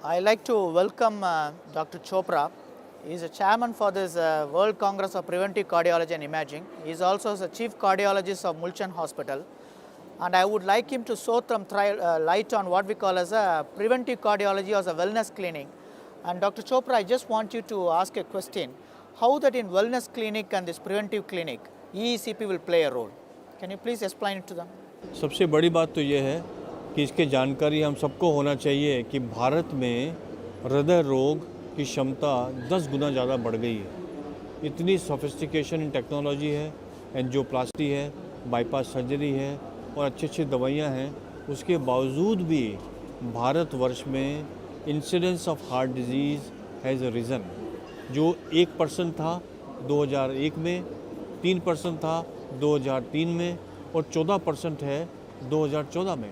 I like to welcome Dr. Chopra. He is a chairman for this World Congress of Preventive Cardiology and Imaging. He is also the chief cardiologist of Mulchan Hospital. And I would like him to throw some light on what we call as a preventive cardiology or a wellness clinic. And Dr. Chopra, I just want you to ask a question. How that in wellness clinic and this preventive clinic, EECP will play a role? Can you please explain it to them? सबसे बड़ी बात तो ये है कि इसके जानकारी हम सबको होना चाहिए कि भारत में हृदय रोग की क्षमता 10 गुना ज़्यादा बढ़ गई है। इतनी सोफिस्टिकेशन इन टेक्नोलॉजी है, एंजियोप्लास्टी है, बाईपास सर्जरी है और अच्छी अच्छी दवाइयाँ हैं, उसके बावजूद भी भारतवर्ष में incidence of heart disease has risen. जो 1% था 2001 में, 3% था 2003 में और 14% है 2014 में,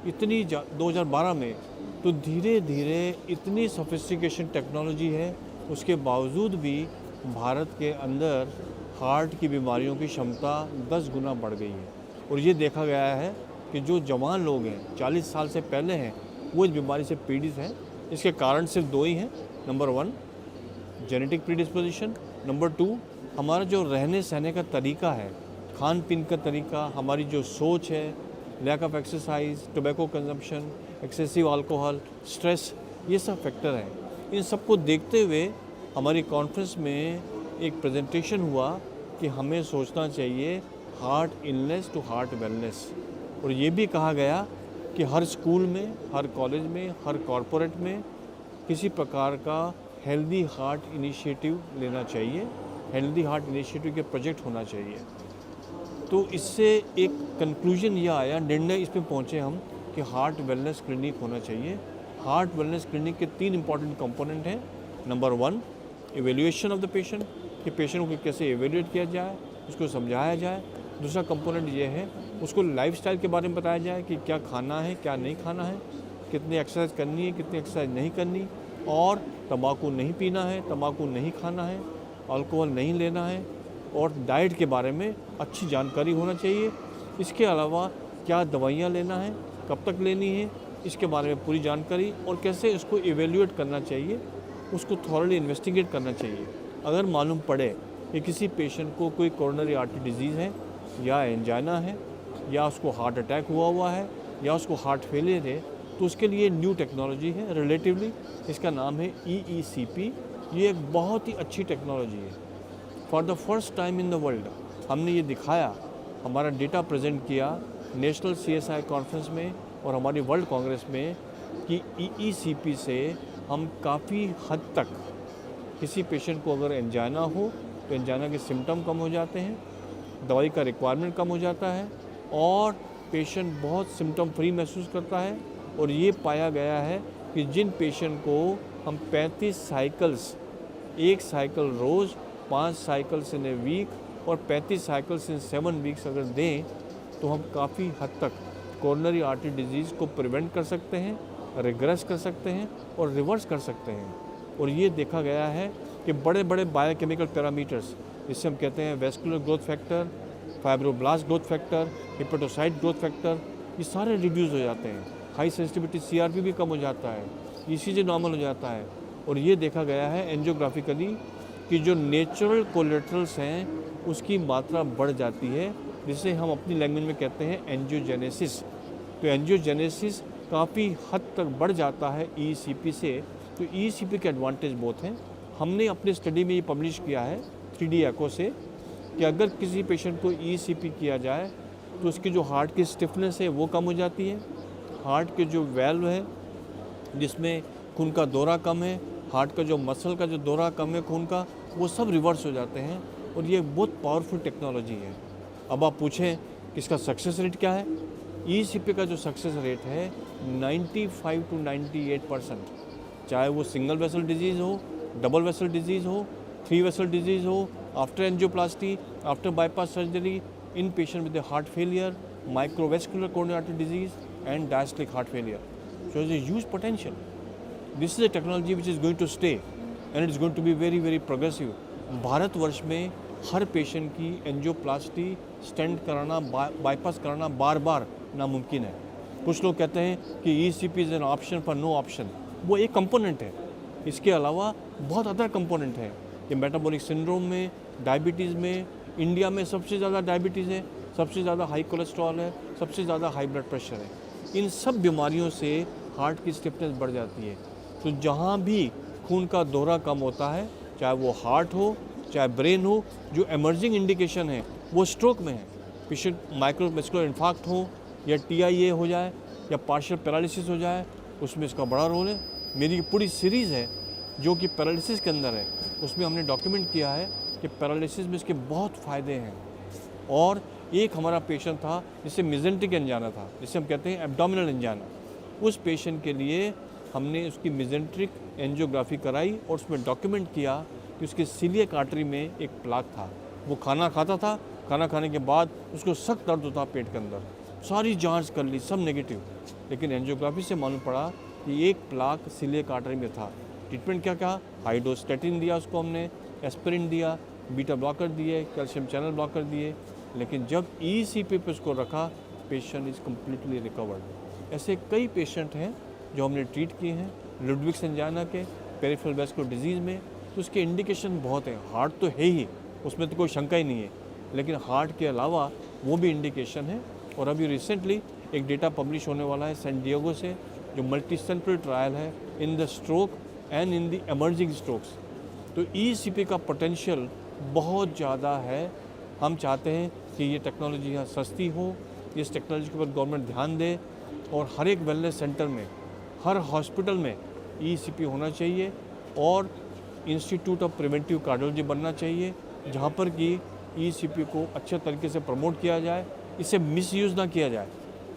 2012 में। तो धीरे धीरे इतनी सोफिस्टिकेशन टेक्नोलॉजी है, उसके बावजूद भी भारत के अंदर हार्ट की बीमारियों की क्षमता 10 गुना बढ़ गई है। और ये देखा गया है कि जो जवान लोग हैं 40 साल से पहले हैं वो इस बीमारी से पीड़ित हैं। इसके कारण सिर्फ 2 ही हैं। नंबर 1 जेनेटिक प्रीडिस्पोजिशन, नंबर 2 हमारा जो रहने सहने का तरीका है, खान पीन का तरीका, हमारी जो सोच है, lack of exercise, tobacco consumption, excessive alcohol, stress, ये सब फैक्टर हैं। इन सबको देखते हुए हमारी कॉन्फ्रेंस में एक प्रेजेंटेशन हुआ कि हमें सोचना चाहिए heart illness to heart wellness. और ये भी कहा गया कि हर स्कूल में, हर कॉलेज में, हर कॉरपोरेट में किसी प्रकार का हेल्दी हार्ट इनिशिएटिव लेना चाहिए, हेल्दी हार्ट इनिशिएटिव के प्रोजेक्ट होना चाहिए। तो इससे एक कंक्लूजन यह आया, निर्णय इस पे पहुँचे हम कि हार्ट वेलनेस क्लिनिक होना चाहिए। हार्ट वेलनेस क्लिनिक के 3 इंपॉर्टेंट कंपोनेंट हैं। Number 1 evaluation of the patient, कि पेशेंट को कैसे एवेल्यूएट किया जाए, उसको समझाया जाए। दूसरा कंपोनेंट ये है उसको लाइफस्टाइल के बारे में बताया जाए कि क्या खाना है, क्या नहीं खाना है, कितनी एक्सरसाइज करनी है, कितनी एक्सरसाइज नहीं करनी, और तंबाकू नहीं पीना है, तंबाकू नहीं खाना है, अल्कोहल नहीं लेना है, और डाइट के बारे में अच्छी जानकारी होना चाहिए। इसके अलावा क्या दवाइयाँ लेना है, कब तक लेनी है, इसके बारे में पूरी जानकारी, और कैसे इसको एवेल्यूएट करना चाहिए, उसको थॉरली इन्वेस्टिगेट करना चाहिए। अगर मालूम पड़े कि किसी पेशेंट को कोई कोरोनरी आर्टरी डिजीज़ है या एंजाइना है या उसको हार्ट अटैक हुआ है या उसको हार्ट फेलियर है, तो उसके लिए न्यू टेक्नोलॉजी है रिलेटिवली, इसका नाम है EECP। ये एक बहुत ही अच्छी टेक्नोलॉजी है। For the first time in the world हमने ये दिखाया, हमारा डेटा प्रेजेंट किया नेशनल CSI कॉन्फ्रेंस में और हमारी वर्ल्ड कांग्रेस में कि EECP से हम काफ़ी हद तक किसी पेशेंट को अगर एंजाइना हो तो एंजाइना के सिम्टम कम हो जाते हैं, दवाई का रिक्वायरमेंट कम हो जाता है और पेशेंट बहुत सिम्टम फ्री महसूस करता है। और ये पाया गया है कि जिन पेशेंट को हम 35 साइकिल्स, 1 साइकिल रोज़, 5 साइकिल्स इन ए वीक और 35 साइकिल्स इन 7 वीक्स अगर दें तो हम काफ़ी हद तक कोरोनरी आर्टरी डिजीज़ को प्रिवेंट कर सकते हैं, रिग्रेस कर सकते हैं और रिवर्स कर सकते हैं। और ये देखा गया है कि बड़े बड़े बायोकेमिकल पैरामीटर्स, जिससे हम कहते हैं vascular growth factor, fibroblast growth factor, hepatocyte growth factor, ये सारे रिड्यूस हो जाते हैं। हाई सेंसिटिविटी CRP भी कम हो जाता है, ECG नॉर्मल हो जाता है। और ये देखा गया है एंजियोग्राफिकली कि जो नेचुरल कोलेटरल्स हैं उसकी मात्रा बढ़ जाती है, जिसे हम अपनी लैंग्वेज में कहते हैं एंजियोजेनेसिस। तो एंजियोजेनेसिस काफ़ी हद तक बढ़ जाता है EECP से। तो EECP के एडवांटेज बहुत हैं। हमने अपने स्टडी में ये पब्लिश किया है 3D एको से कि अगर किसी पेशेंट को EECP किया जाए तो उसकी जो हार्ट की स्टिफनेस है वो कम हो जाती है, हार्ट के जो वैल्व है जिसमें खून का दौरा कम है, हार्ट का जो मसल का जो दौरा कम है खून का, वो सब रिवर्स हो जाते हैं। और ये बहुत पावरफुल टेक्नोलॉजी है। अब आप पूछें कि इसका सक्सेस रेट क्या है? EECP का जो सक्सेस रेट है 95 to 98%, चाहे वो सिंगल वेसल डिजीज़ हो, डबल वेसल डिजीज़ हो, 3 वेसल डिजीज़ हो, after angioplasty, after bypass surgery, in patient with heart failure, microvascular coronary artery disease and diastolic heart failure. So there's a huge potential. This is a technology which is going to stay and it's going to be very, very progressive. Bharatvarsh में हर patient की angioplasty, stent कराना, bypass कराना बार बार नामुमकिन है। कुछ लोग कहते हैं कि ECP is an option for no option. वो एक कंपोनेंट है। इसके अलावा बहुत अदर कंपोनेंट है। ये मेटाबॉलिक सिंड्रोम में, डायबिटीज़ में, इंडिया में सबसे ज़्यादा डायबिटीज़ है, सबसे ज़्यादा हाई कोलेस्ट्रॉल है, सबसे ज़्यादा हाई ब्लड प्रेशर है। इन सब बीमारियों से हार्ट की स्टिफनेस बढ़ जाती है। तो जहाँ भी खून का दौरा कम होता है, चाहे वो हार्ट हो, चाहे ब्रेन हो, जो एमर्जिंग इंडिकेशन है वो स्ट्रोक में है। पेशेंट माइक्रोवेस्कुलर इन्फार्क्ट हो या TIA हो जाए या पार्शियल पैरालिसिस हो जाए, उसमें इसका बड़ा रोल है। मेरी पूरी सीरीज़ है जो कि पैरालिसिस के अंदर है, उसमें हमने डॉक्यूमेंट किया है कि पैरालिसिस में इसके बहुत फ़ायदे हैं। और एक हमारा पेशेंट था जिसे मेजेंट्रिक एंजाना था, जिसे हम कहते हैं एब्डोमिनल एंजाना। उस पेशेंट के लिए हमने उसकी मेजेंट्रिक एंजियोग्राफी कराई और उसमें डॉक्यूमेंट किया कि उसके सीलिएक आर्टरी में एक प्लाक था। वो खाना खाता था, खाना खाने के बाद उसको सख्त दर्द होता पेट के अंदर। सारी जांच कर ली, सब नेगेटिव, लेकिन एंजियोग्राफी से मालूम पड़ा कि एक प्लाक सीलिएक आर्टरी में था। ट्रीटमेंट क्या क्या? हाई डोज स्टेटिन दिया उसको हमने, एस्पिरिन दिया, बीटा ब्लॉकर दिए, कैल्शियम चैनल ब्लॉकर दिए, लेकिन जब EECP पे उसको रखा, पेशेंट इज़ कम्प्लीटली रिकवर्ड। ऐसे कई पेशेंट हैं जो हमने ट्रीट किए हैं लुडविग्स एंजाना के, पेरिफेरल वैस्कुलर डिजीज़ में। तो उसके इंडिकेशन बहुत हैं। हार्ट तो है ही, उसमें तो कोई शंका ही नहीं है, लेकिन हार्ट के अलावा वो भी इंडिकेशन है। और अभी रिसेंटली एक डेटा पब्लिश होने वाला है सैन डिएगो से, जो मल्टी सेंटर ट्रायल है in the stroke and in the emerging strokes. तो EECP का पोटेंशियल बहुत ज़्यादा है। हम चाहते हैं कि ये टेक्नोलॉजी यहाँ सस्ती हो, इस टेक्नोलॉजी के ऊपर गवर्नमेंट ध्यान दे और हर एक वेलनेस सेंटर में, हर हॉस्पिटल में EECP होना चाहिए और इंस्टीट्यूट ऑफ प्रिवेंटिव कार्डियोलॉजी बनना चाहिए, जहाँ पर कि EECP को अच्छे तरीके से प्रमोट किया जाए, इसे मिसयूज़ ना किया जाए।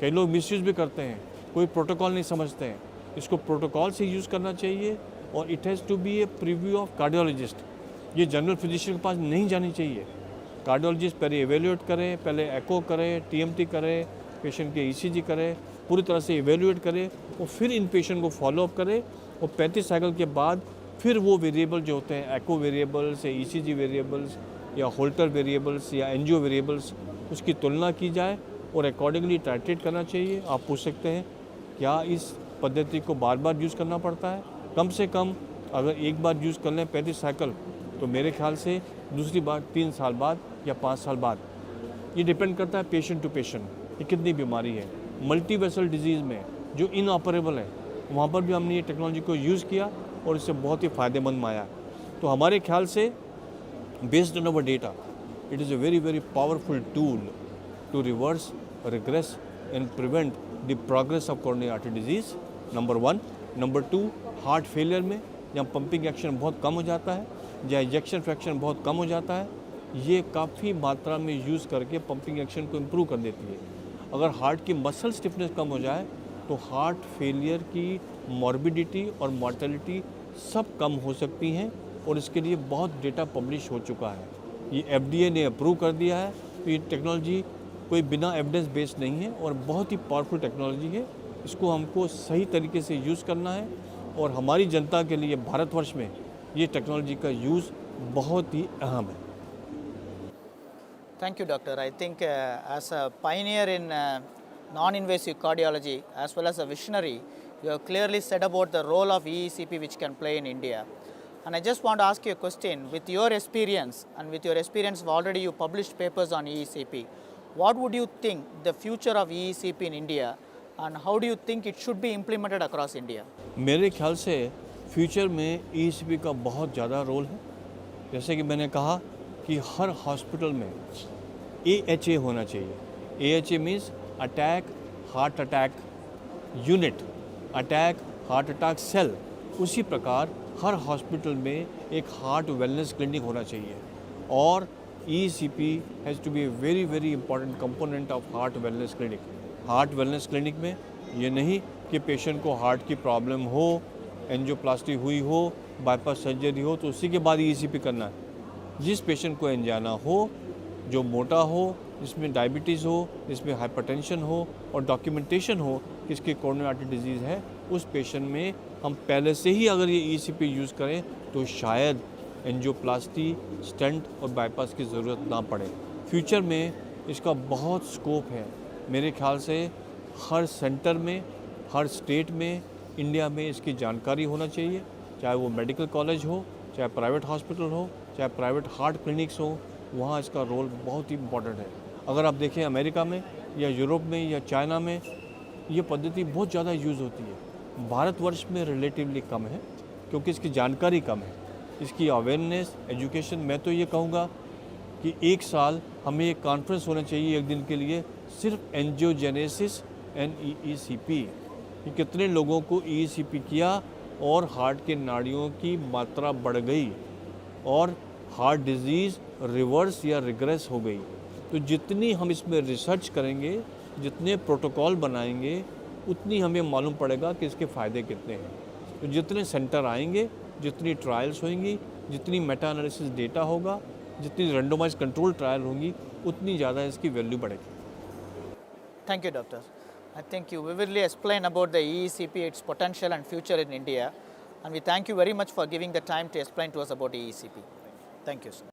कई लोग मिसयूज़ भी करते हैं, कोई प्रोटोकॉल नहीं समझते हैं। इसको प्रोटोकॉल से यूज़ करना चाहिए और it has to be a preview of cardiologist. ये जनरल फिजिशियन के पास नहीं जानी चाहिए। कार्डियोलॉजिस्ट पहले एवेल्यूएट करें, पहले एको करें, TMT करें, पेशेंट के ECG करें, पूरी तरह से एवेल्यूएट करें और फिर इन पेशेंट को फॉलोअप करें और 35 साइकिल के बाद फिर वो वेरिएबल जो होते हैं, एको वेरिएबल्स या ECG वेरिएबल्स या होल्टर वेरिएबल्स या एंजियो वेरिएबल्स, उसकी तुलना की जाए और अकॉर्डिंगली टाइट्रेट करना चाहिए। आप पूछ सकते हैं क्या इस पद्धति को बार बार यूज़ करना पड़ता है? कम से कम अगर एक बार यूज़ कर लें 35 साइकिल, तो मेरे ख्याल से दूसरी बार 3 साल बाद या 5 साल बाद। ये डिपेंड करता है पेशेंट टू पेशेंट कि कितनी बीमारी है। मल्टी वेसल डिजीज़ में जो इनऑपरेबल है, वहाँ पर भी हमने ये टेक्नोलॉजी को यूज़ किया और इससे बहुत ही फ़ायदेमंद आया। तो हमारे ख्याल से based on our data, it is a very very powerful tool to reverse, regress and prevent the progress of coronary artery disease, number 1। Number 2, heart failure में जहाँ पंपिंग एक्शन बहुत कम हो जाता है, जहाँ इजेक्शन फ्रैक्शन बहुत कम हो जाता है, ये काफ़ी मात्रा में यूज़ करके पंपिंग एक्शन को इम्प्रूव कर देती है। अगर हार्ट की मसल स्टिफनेस कम हो जाए तो हार्ट फेलियर की मॉर्बिडिटी और मॉर्टेलिटी सब कम हो सकती हैं और इसके लिए बहुत डेटा पब्लिश हो चुका है। ये FDA ने अप्रूव कर दिया है। तो ये टेक्नोलॉजी कोई बिना एविडेंस बेस्ड नहीं है और बहुत ही पावरफुल टेक्नोलॉजी है। इसको हमको सही तरीके से यूज़ करना है और हमारी जनता के लिए भारतवर्ष में ये टेक्नोलॉजी का यूज़ बहुत ही अहम है। Thank you, Doctor. I think as a pioneer in non-invasive cardiology as well as a visionary, you have clearly said about the role of EECP which can play in India. And I just want to ask you a question. With your experience and with your experience already you published papers on EECP, what would you think the future of EECP in India and how do you think it should be implemented across India? मेरे ख्याल से future में EECP का बहुत ज़्यादा role है। जैसे कि मैंने कहा कि हर हॉस्पिटल में AHA होना चाहिए। AHA means attack heart attack unit, attack heart attack cell. उसी प्रकार हर हॉस्पिटल में एक हार्ट वेलनेस क्लिनिक होना चाहिए और EECP has to be a very very important component of heart wellness clinic. Heart wellness clinic में ये नहीं कि पेशेंट को हार्ट की प्रॉब्लम हो, एंजियोप्लास्टी हुई हो, बाईपास सर्जरी हो तो उसी के बाद EECP करना है। जिस पेशेंट को एंजाना हो, जो मोटा हो, जिसमें डायबिटीज़ हो, जिसमें हाइपरटेंशन हो और डॉक्यूमेंटेशन हो कि इसकी कोरोनरी आर्टरी डिजीज़ है, उस पेशेंट में हम पहले से ही अगर ये EECP यूज़ करें तो शायद एंजियोप्लास्टी, स्टेंट और बाईपास की ज़रूरत ना पड़े। फ्यूचर में इसका बहुत स्कोप है। मेरे ख्याल से हर सेंटर में, हर स्टेट में इंडिया में इसकी जानकारी होना चाहिए, चाहे वो मेडिकल कॉलेज हो, चाहे प्राइवेट हॉस्पिटल हो, चाहे प्राइवेट हार्ट क्लिनिक्स हो, वहाँ इसका रोल बहुत ही इम्पॉर्टेंट है। अगर आप देखें अमेरिका में या यूरोप में या चाइना में ये पद्धति बहुत ज़्यादा यूज़ होती है। भारतवर्ष में रिलेटिवली कम है क्योंकि इसकी जानकारी कम है, इसकी अवेयरनेस, एजुकेशन। मैं तो ये कहूँगा कि एक साल हमें एक कॉन्फ्रेंस होना चाहिए एक दिन के लिए, सिर्फ एंजियोजेनेसिस NEECP कि कितने लोगों को EECP किया और हार्ट के नाड़ियों की मात्रा बढ़ गई और हार्ट डिजीज़ रिवर्स या रिग्रेस हो गई। तो जितनी हम इसमें रिसर्च करेंगे, जितने प्रोटोकॉल बनाएंगे, उतनी हमें मालूम पड़ेगा कि इसके फ़ायदे कितने हैं। तो जितने सेंटर आएंगे, जितनी ट्रायल्स होंगी, जितनी मेटा एनालिसिस डेटा होगा, जितनी रेंडोमाइज कंट्रोल ट्रायल होंगी, उतनी ज़्यादा इसकी वैल्यू बढ़ेगी। Thank you, doctor. I think you vividly explained about the EECP, its potential and future in India, and we thank you very much for giving the time to explain to us about EECP. Thank you, sir.